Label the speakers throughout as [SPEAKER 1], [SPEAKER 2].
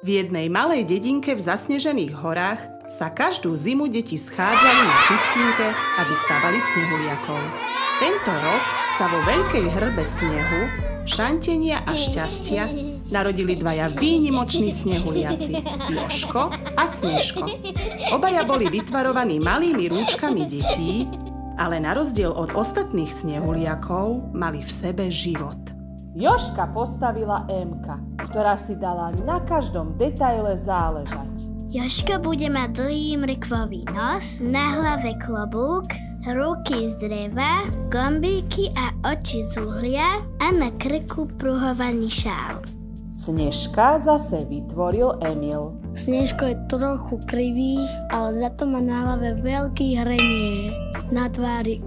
[SPEAKER 1] V jednej malej dedinke v zasnežených horách sa každú zimu deti schádzali na čistínke, aby stávali snehuliakov. Tento rok sa vo veľkej hrbe snehu, šantenia a šťastia narodili dvaja výnimoční snehuliaci, Jožko a Snežko. Obaja boli vytvarovaní malými rúčkami detí, ale na rozdiel od ostatných snehuliakov mali v sebe život.
[SPEAKER 2] Jožka postavila Emka, ktorá si dala na každom detaile záležať.
[SPEAKER 3] Jožko bude mať dlhý mrkvový nos, na hlave klobúk, ruky z dreva, gombíky a oči z uhlia a na krku pruhovaný šál.
[SPEAKER 2] Snežka zase vytvoril Emil.
[SPEAKER 4] Snežko je trochu krivý, ale za to má na hlave veľký hreniec. Na tvári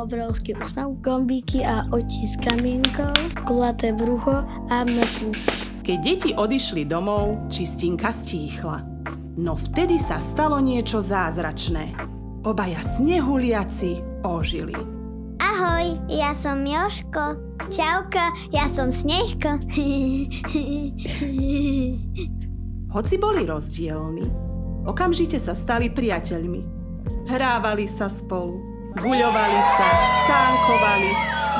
[SPEAKER 4] obrovský úsmev, gombíky a oči s kamienkou, kulaté brucho a mŕtvu.
[SPEAKER 1] Keď deti odišli domov, čistinka stíchla. No vtedy sa stalo niečo zázračné. Obaja snehuliaci ožili.
[SPEAKER 3] Ahoj, ja som Jožko. Čauko, ja som Snežko.
[SPEAKER 1] Hoci boli rozdielni, okamžite sa stali priateľmi. Hrávali sa spolu, guľovali sa, sánkovali,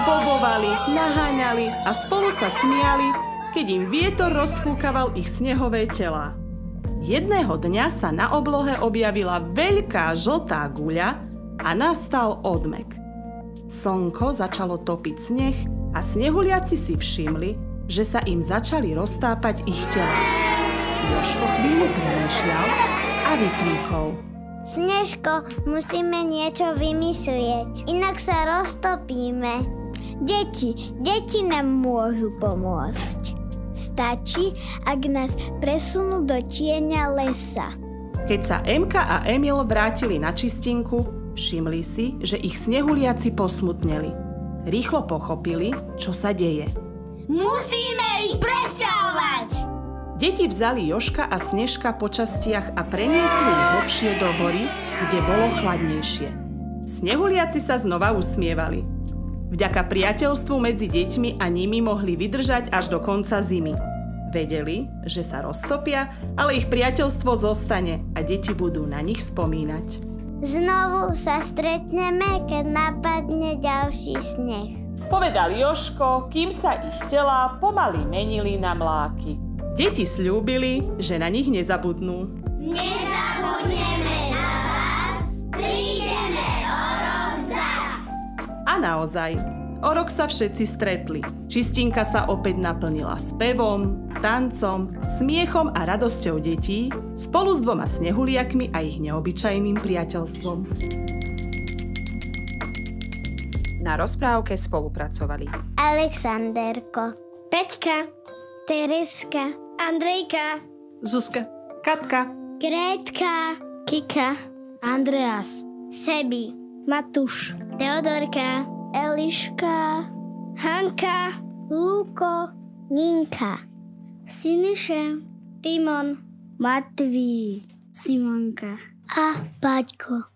[SPEAKER 1] bobovali, naháňali a spolu sa smiali, keď im vietor rozfúkaval ich snehové telá. Jedného dňa sa na oblohe objavila veľká žltá guľa a nastal odmek. Slnko začalo topiť sneh a snehuliaci si všimli, že sa im začali roztápať ich tela. Jožko chvíľu premýšľal a vykríkol:
[SPEAKER 3] Snežko, musíme niečo vymyslieť, inak sa roztopíme. Deti nám môžu pomôcť. Stačí, ak nás presunú do tieňa lesa.
[SPEAKER 1] Keď sa Emka a Emil vrátili na čistinku, všimli si, že ich snehuliaci posmutneli. Rýchlo pochopili, čo sa deje.
[SPEAKER 3] Musíme ich presťahovať!
[SPEAKER 1] Deti vzali Jožka a Snežka po častiach a preniesli ich hlbšie do hory, kde bolo chladnejšie. Snehuliaci sa znova usmievali. Vďaka priateľstvu medzi deťmi a nimi mohli vydržať až do konca zimy. Vedeli, že sa roztopia, ale ich priateľstvo zostane a deti budú na nich spomínať.
[SPEAKER 3] Znovu sa stretneme, keď napadne ďalší sneh.
[SPEAKER 2] Povedal Jožko, kým sa ich telá pomaly menili na mláky.
[SPEAKER 1] Deti sľúbili, že na nich nezabudnú.
[SPEAKER 3] Nezabudneme na vás, prídeme o rok zas.
[SPEAKER 1] A naozaj, o rok sa všetci stretli. Čistinka sa opäť naplnila spevom, tancom, smiechom a radosťou detí spolu s dvoma snehuliakmi a ich neobyčajným priateľstvom.
[SPEAKER 5] Na rozprávke spolupracovali
[SPEAKER 3] Alexanderko,
[SPEAKER 4] Peťka,
[SPEAKER 3] Tereska,
[SPEAKER 4] Andrejka,
[SPEAKER 6] Zuzka,
[SPEAKER 1] Katka,
[SPEAKER 3] Grétka,
[SPEAKER 4] Kika, Andreas,
[SPEAKER 3] Sebi,
[SPEAKER 4] Matúš,
[SPEAKER 3] Teodorka, Eliška,
[SPEAKER 4] Hanka,
[SPEAKER 3] Luko, Ninka,
[SPEAKER 4] Siniše, Timon, Matví, Simonka
[SPEAKER 3] a Paťko.